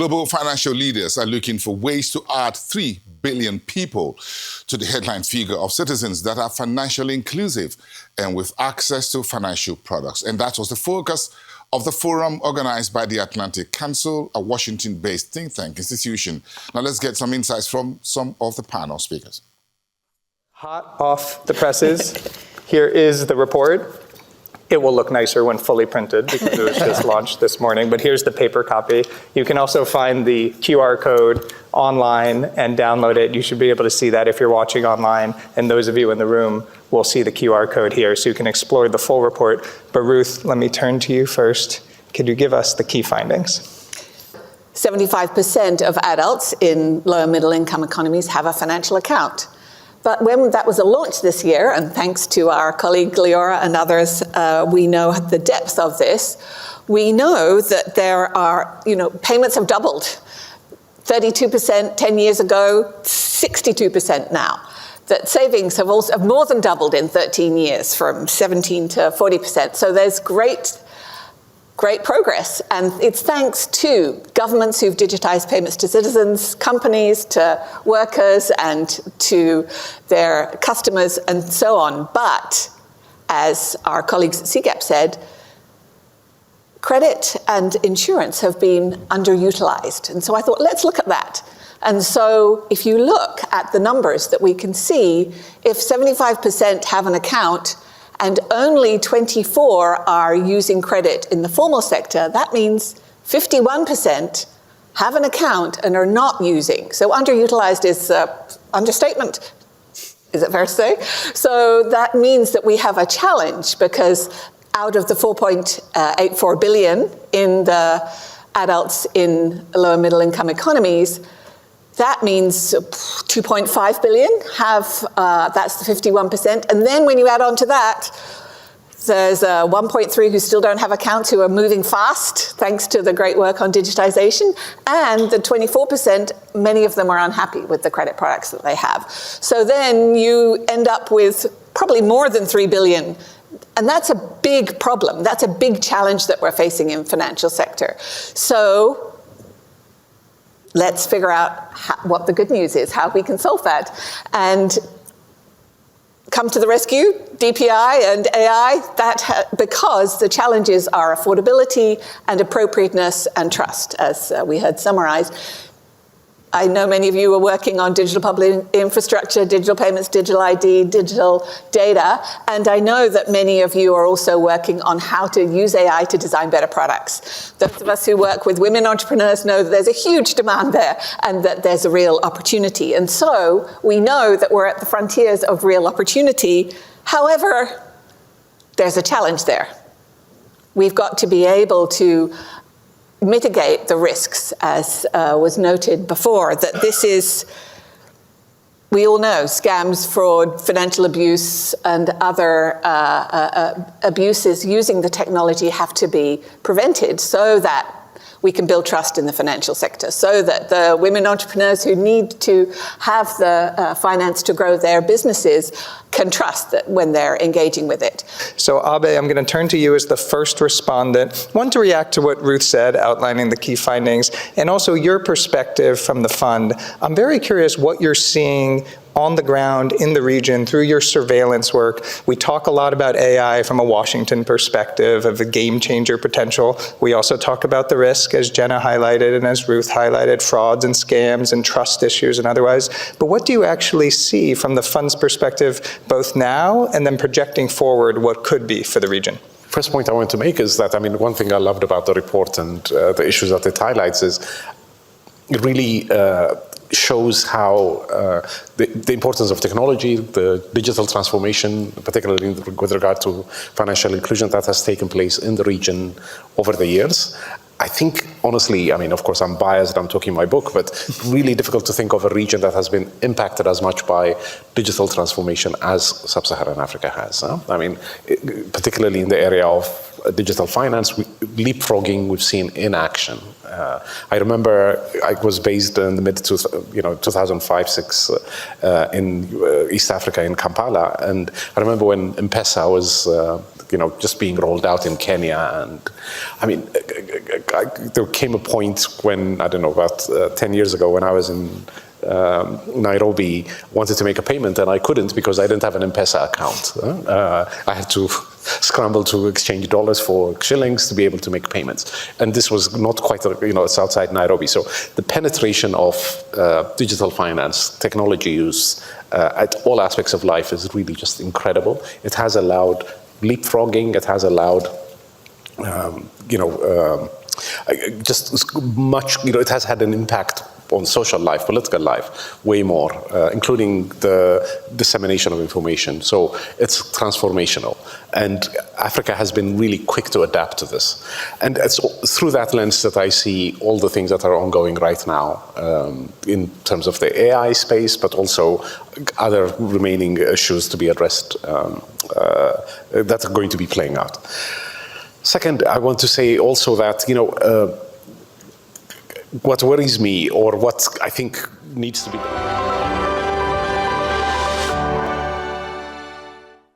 Global financial leaders are looking for ways to add 3 billion people to the headline figure of citizens that are financially inclusive and with access to financial products. And that was the focus of the forum organized by the Atlantic Council, a Washington-based think tank institution. Now let's get some insights from some of the panel speakers. Hot off the presses, here is the report. It will look nicer when fully printed because it was just launched this morning, but here's the paper copy. You can also find the QR code online and download it. You should be able to see that if you're watching online, and those of you in the room will see the QR code here, so you can explore the full report. But Ruth, let me turn to you first. Could you give us the key findings? 75% of adults in low and middle income economies have a financial account. But when that was launched this year, and thanks to our colleague Leora and others, we know the depth of this. We know that there are, payments have doubled. 32% 10 years ago, 62% now. That savings have more than doubled in 13 years, from 17 to 40%. So there's great progress, and it's thanks to governments who've digitized payments to citizens, companies to workers, and to their customers, and so on. But as our colleagues at CGAP said, credit and insurance have been underutilized. And so I thought, let's look at that. And so if you look at the numbers that we can see, if 75% have an account, and only 24 are using credit in the formal sector, that means 51% have an account and are not using. So underutilized is an understatement. Is it fair to say? So that means that we have a challenge, because out of the 4.84 billion in the adults in low and middle income economies, that means 2.5 billion have, that's the 51%. And then when you add on to that, there's 1.3 who still don't have accounts, who are moving fast, thanks to the great work on digitization. And the 24%, many of them are unhappy with the credit products that they have. So then you end up with probably more than 3 billion. And that's a big problem. That's a big challenge that we're facing in financial sector. So let's figure out what the good news is, how we can solve that. And come to the rescue, DPI and AI, because the challenges are affordability and appropriateness and trust, as we heard summarized. I know many of you are working on digital public infrastructure, digital payments, digital ID, digital data, and I know that many of you are also working on how to use AI to design better products. Those of us who work with women entrepreneurs know that there's a huge demand there and that there's a real opportunity. And so we know that we're at the frontiers of real opportunity. However, there's a challenge there. We've got to be able to mitigate the risks, as was noted before, that this is, we all know, scams, fraud, financial abuse, and other abuses using the technology have to be prevented, so that we can build trust in the financial sector, so that the women entrepreneurs who need to have the finance to grow their businesses can trust that when they're engaging with it. So Abe, I'm going to turn to you as the first respondent. One, to react to what Ruth said, outlining the key findings, and also your perspective from the fund. I'm very curious what you're seeing on the ground in the region through your surveillance work. We talk a lot about AI from a Washington perspective of the game changer potential. We also talk about the risk, as Jenna highlighted and as Ruth highlighted, frauds and scams and trust issues and otherwise. But what do you actually see from the fund's perspective, both now and then projecting forward what could be for the region? First point I want to make is that, one thing I loved about the report and the issues that it highlights is it really shows how the importance of technology, the digital transformation, particularly with regard to financial inclusion that has taken place in the region over the years. I think, honestly, of course I'm biased, I'm talking my book, but really difficult to think of a region that has been impacted as much by digital transformation as Sub-Saharan Africa has. Particularly in the area of digital finance, leapfrogging we've seen in action I remember I was based in the mid 2005-6 in East Africa in Kampala, and I remember when M-Pesa was just being rolled out in Kenya, and I mean, there came a point when, I don't know, about 10 years ago when I was in Nairobi, wanted to make a payment and I couldn't because I didn't have an M-Pesa account. I had to scramble to exchange dollars for shillings to be able to make payments. And this was not quite, it's outside Nairobi. So the penetration of digital finance, technology use at all aspects of life is really just incredible. It has allowed leapfrogging, it has allowed, just much, it has had an impact on social life, political life, way more, including the dissemination of information. So it's transformational. And Africa has been really quick to adapt to this. And it's through that lens that I see all the things that are ongoing right now in terms of the AI space, but also other remaining issues to be addressed that are going to be playing out. Second, I want to say also that, what worries me, or what I think needs to be done.